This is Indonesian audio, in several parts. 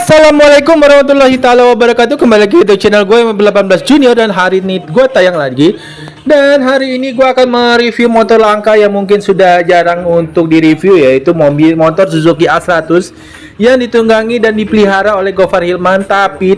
Assalamualaikum warahmatullahi taala wabarakatuh. Kembali lagi di channel gue M18 Junior. Dan hari ini gue tayang lagi. Dan hari ini gue akan mereview motor langka yang mungkin sudah jarang untuk direview, yaitu motor Suzuki A100 yang ditunggangi dan dipelihara oleh Gofar Hilman. Tapi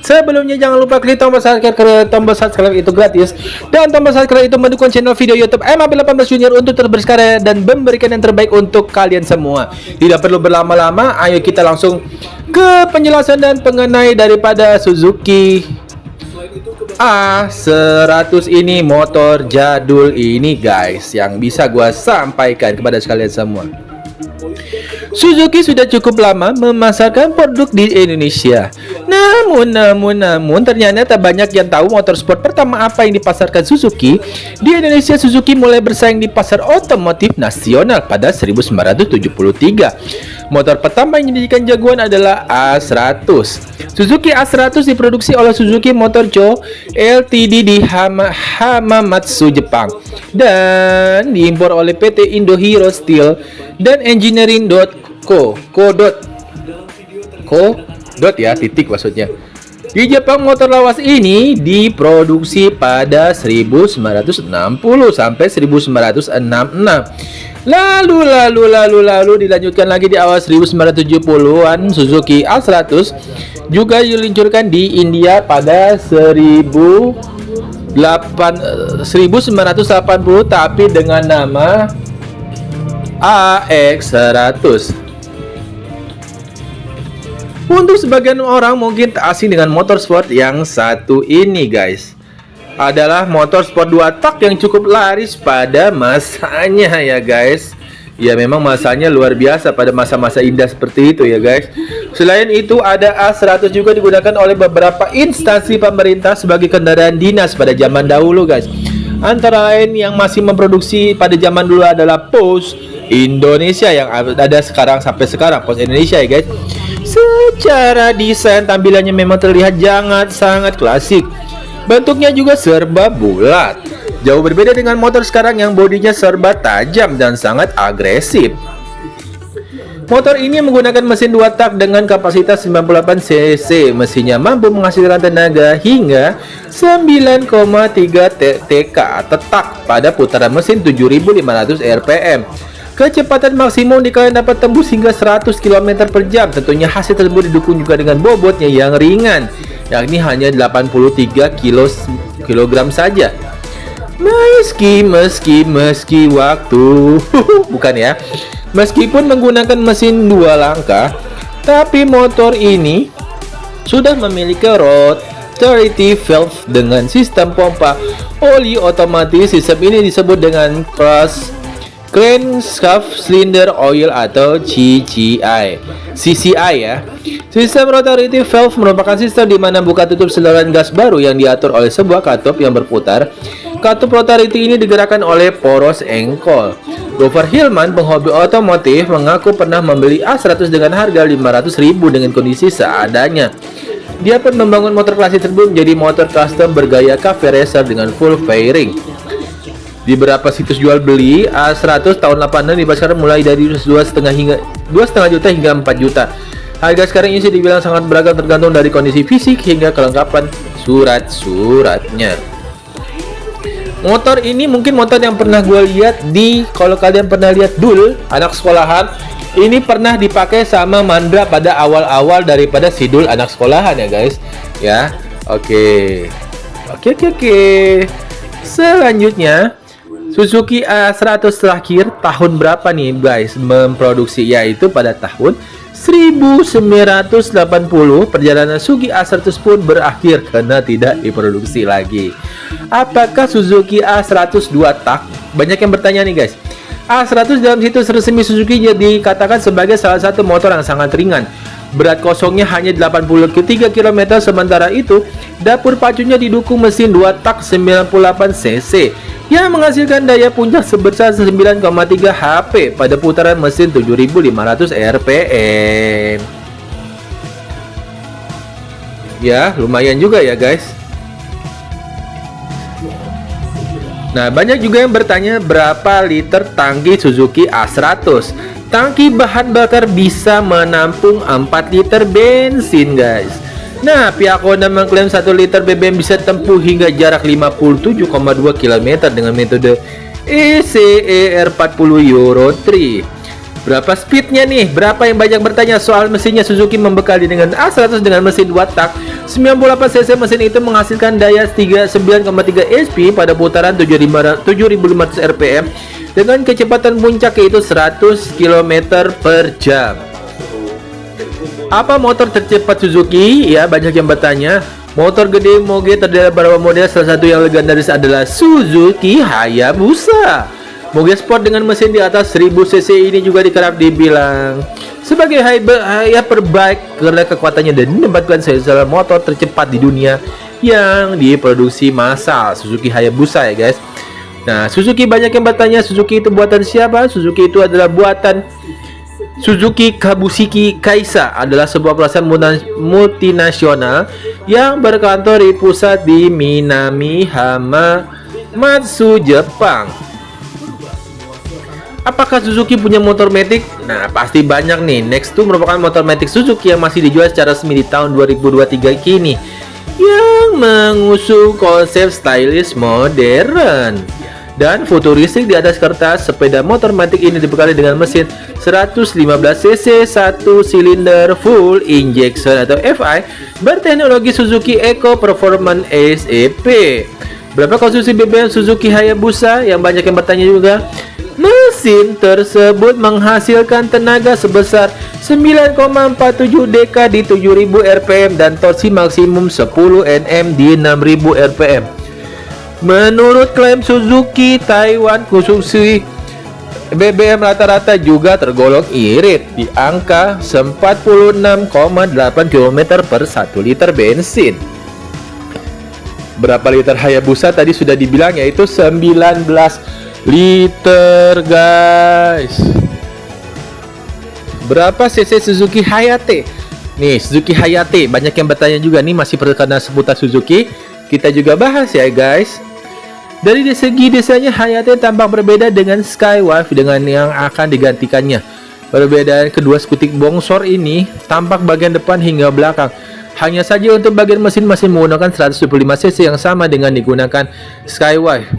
sebelumnya jangan lupa klik tombol subscribe itu gratis, dan tombol subscribe itu mendukung channel video YouTube M18 Junior untuk terus berkarya dan memberikan yang terbaik untuk kalian semua. Tidak perlu berlama-lama, ayo kita langsung ke penjelasan dan pengenai daripada Suzuki A100 ini, motor jadul ini guys, yang bisa gua sampaikan kepada kalian semua. Suzuki sudah cukup lama memasarkan produk di Indonesia. Namun ternyata tak banyak yang tahu motor sport pertama apa yang dipasarkan Suzuki di Indonesia. Suzuki mulai bersaing di pasar otomotif nasional pada 1973. Motor pertama yang dijadikan jagoan adalah A100. Suzuki A100 diproduksi oleh Suzuki Motor Co. Ltd di Hamamatsu, Jepang, dan diimpor oleh PT Indo Hero Steel dan Engineering Co. Ya, titik maksudnya. Di Jepang, motor lawas ini diproduksi pada 1960 sampai 1966. Lalu dilanjutkan lagi di awal 1970-an. Suzuki A100 juga diluncurkan di India pada 1980 tapi dengan nama AX100. Untuk sebagian orang mungkin tak asing dengan motor sport yang satu ini guys. Adalah motor sport 2 tak yang cukup laris pada masanya ya guys. Ya, memang masanya luar biasa pada masa-masa indah seperti itu ya guys. Selain itu, ada A100 juga digunakan oleh beberapa instansi pemerintah sebagai kendaraan dinas pada zaman dahulu guys. Antara lain yang masih memproduksi pada zaman dulu adalah Pos Indonesia yang ada sekarang sampai sekarang, Pos Indonesia ya guys. Secara desain tampilannya memang terlihat sangat klasik. Bentuknya juga serba bulat. Jauh berbeda dengan motor sekarang yang bodinya serba tajam dan sangat agresif. Motor ini menggunakan mesin 2 tak dengan kapasitas 98 cc. Mesinnya mampu menghasilkan tenaga hingga 9,3 TK tetak pada putaran mesin 7.500 rpm. Kecepatan maksimum dikalian dapat tembus hingga 100 km per jam. Tentunya hasil tersebut didukung juga dengan bobotnya yang ringan, yakni hanya 83 kg saja. Meski waktu bukan ya. Meskipun menggunakan mesin 2 langkah, tapi motor ini sudah memiliki rotary valve dengan sistem pompa oli otomatis. Sistem ini disebut dengan crankshaft cylinder oil atau CCI ya. Sistem rotary valve merupakan sistem di mana buka tutup saluran gas baru yang diatur oleh sebuah katup yang berputar. Katup rotary ini digerakkan oleh poros engkol. Gofar Hilman, penghobi otomotif, mengaku pernah membeli A100 dengan harga 500.000 dengan kondisi seadanya. Dia pun membangun motor klasik tersebut menjadi motor custom bergaya cafe racer dengan full fairing. Di beberapa situs jual beli A100 tahun 86 dipasarkan mulai dari 2,5 juta hingga 4 juta. Harga sekarang ini dibilang sangat beragam tergantung dari kondisi fisik hingga kelengkapan surat-suratnya. Motor ini mungkin motor yang pernah gue lihat kalau kalian pernah lihat Dul, anak sekolahan, ini pernah dipakai sama Mandra pada awal-awal daripada Sidul anak sekolahan ya guys. Ya, oke. Selanjutnya, Suzuki A100 terakhir tahun berapa nih guys memproduksi, yaitu pada tahun 1980. Perjalanan Suzuki A100 pun berakhir karena tidak diproduksi lagi. Apakah Suzuki A100 2 tak? Banyak yang bertanya nih guys. A100 dalam situs resmi Suzuki dikatakan sebagai salah satu motor yang sangat ringan. Berat kosongnya hanya 83 km, sementara itu dapur pacunya didukung mesin 2 tak 98 cc yang menghasilkan daya puncak sebesar 9,3 HP pada putaran mesin 7.500 rpm. Ya, lumayan juga ya guys. Nah, banyak juga yang bertanya berapa liter tangki Suzuki A100. Tangki bahan bakar bisa menampung 4 liter bensin, guys. Nah, pihak Honda mengklaim 1 liter BBM bisa tempuh hingga jarak 57,2 km dengan metode ECER40 Euro 3. Berapa speednya nih? Berapa yang banyak bertanya soal mesinnya? Suzuki membekali dengan A100 dengan mesin 2 tak 98 cc. Mesin itu menghasilkan daya 39,3 HP pada putaran 7.500 rpm dengan kecepatan puncak yaitu 100 km per jam. Apa motor tercepat Suzuki? Ya, banyak yang bertanya. Motor gede moge terdapat beberapa model, salah satu yang legendaris adalah Suzuki Hayabusa. Moge sport dengan mesin di atas 1000 cc ini juga dikerap dibilang sebagai hyperbike karena kekuatannya dan menempatkan salah motor tercepat di dunia yang diproduksi massal, Suzuki Hayabusa ya guys. Nah, Suzuki banyak yang bertanya, Suzuki itu buatan siapa? Suzuki itu adalah buatan Suzuki Kabushiki Kaisa, adalah sebuah perusahaan multinasional yang berkantor di pusat di Minami Hamamatsu, Jepang. Apakah Suzuki punya motor matic? Nah, pasti banyak nih. Next2 merupakan motor matic Suzuki yang masih dijual secara resmi di tahun 2023 kini, yang mengusung konsep stylish modern dan futuristik di atas kertas. Sepeda motor matic ini dibekali dengan mesin 115 cc 1 silinder full injection atau FI berteknologi Suzuki Eco Performance SEP. Berapa konsumsi BBM Suzuki Hayabusa? Yang banyak yang bertanya juga. Mesin tersebut menghasilkan tenaga sebesar 9,47 dk di 7000 rpm dan torsi maksimum 10 Nm di 6000 rpm. Menurut klaim Suzuki Taiwan, konsumsi BBM rata-rata juga tergolong irit di angka 46,8 km per 1 liter bensin. Berapa liter Hayabusa tadi sudah dibilang, yaitu 19 liter guys. Berapa cc Suzuki Hayate? Nih, Suzuki Hayate banyak yang bertanya juga nih, masih perkara seputar Suzuki. Kita juga bahas ya guys. Dari segi desainnya, Hayate tampak berbeda dengan Skywife dengan yang akan digantikannya. Perbedaan kedua skutik bongsor ini tampak bagian depan hingga belakang. Hanya saja untuk bagian mesin masih menggunakan 125 cc yang sama dengan digunakan Skywife.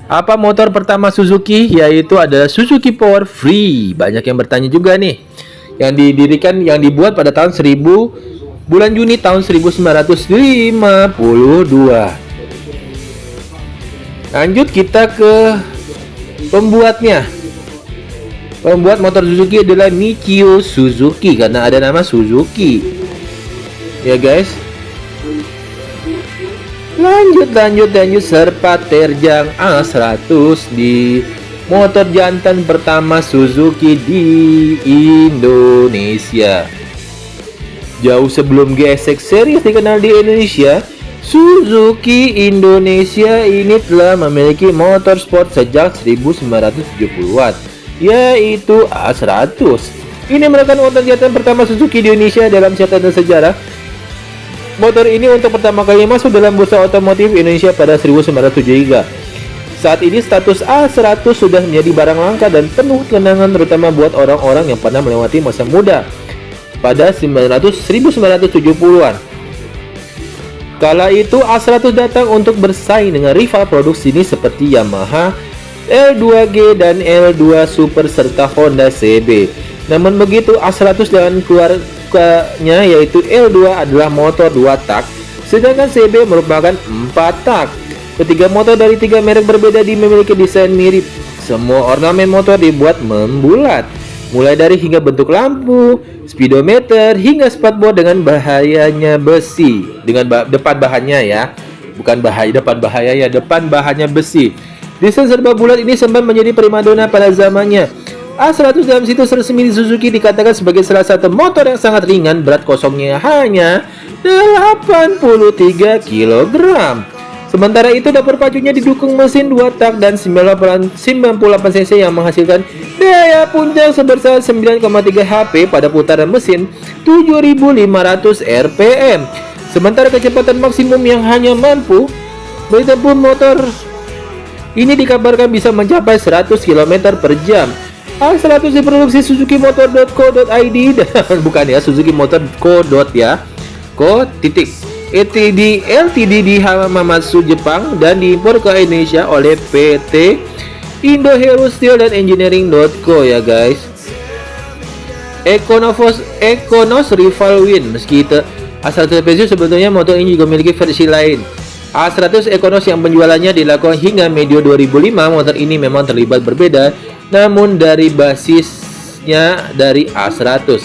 Apa motor pertama Suzuki? Yaitu adalah Suzuki Power Free. Banyak yang bertanya juga nih. Yang dibuat pada tahun bulan Juni tahun 1952. Lanjut kita ke pembuatnya. Pembuat motor Suzuki adalah Michio Suzuki karena ada nama Suzuki. Ya guys. Lanjut Serpa terjang A100 di motor jantan pertama Suzuki di Indonesia. Jauh sebelum GSX Series dikenal di Indonesia, Suzuki Indonesia ini telah memiliki motor sport sejak 1970-an, yaitu A100. Ini merupakan motor jantan pertama Suzuki di Indonesia dalam catatan sejarah. Motor ini untuk pertama kali masuk dalam bursa otomotif Indonesia pada 1973. Saat ini status A100 sudah menjadi barang langka dan penuh kenangan, terutama buat orang-orang yang pernah melewati masa muda pada 1970-an. Kala itu A100 datang untuk bersaing dengan rival produksi ini seperti Yamaha L2G dan L2 Super serta Honda CB. Namun begitu, A100 dengan keluarganya yaitu L2 adalah motor 2 tak, sedangkan CB merupakan 4 tak. Ketiga motor dari 3 merek berbeda memiliki desain mirip. Semua ornamen motor dibuat membulat, mulai dari hingga bentuk lampu, speedometer, hingga spatboard dengan bahayanya besi. Dengan depan bahannya ya, bukan depan bahannya besi. Desain serba bulat ini sempat menjadi primadona pada zamannya. A100 dalam situs resmi Suzuki dikatakan sebagai salah satu motor yang sangat ringan, berat kosongnya hanya 83 kg. Sementara itu, dapur pacunya didukung mesin 2 tak dan 98 cc yang menghasilkan daya puncak sebesar 9,3 HP pada putaran mesin 7.500 rpm. Sementara kecepatan maksimum yang hanya mampu ditempuh motor ini dikabarkan bisa mencapai 100 km per jam. A100 diproduksi Suzuki Motor.co.id dan bukan ya, Suzuki Motor.co. ya. Co titik ETD LTD di Hamamatsu Jepang dan diimpor ke Indonesia oleh PT Indo Hero Steel dan Engineering.co ya guys. Econos Rival Win. Meski A100 Pegasus sebetulnya motor ini juga memiliki versi lain. A100 Econos yang penjualannya dilakukan hingga medio 2005, motor ini memang terlibat berbeda, namun dari basisnya dari A100.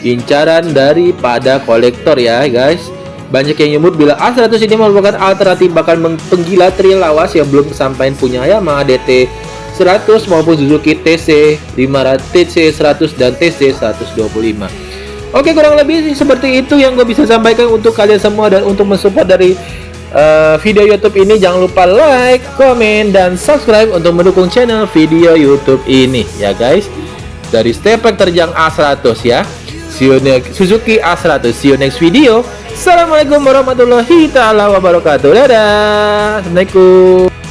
Incaran daripada kolektor ya guys. Banyak yang nyebut bila A100 ini merupakan alternatif bahkan penggila trail lawas yang belum kesampaian punya Yamaha DT 100 maupun Suzuki TC 500, TC 100 dan TC 125. Oke, kurang lebih seperti itu yang gue bisa sampaikan untuk kalian semua. Dan untuk mensupport dari video YouTube ini, jangan lupa like, komen, dan subscribe untuk mendukung channel video YouTube ini ya guys. Dari Stepek terjang A100 ya. See you next Suzuki A100. See you next video. Assalamualaikum warahmatullahi taala wabarakatuh. Dadah. Assalamualaikum.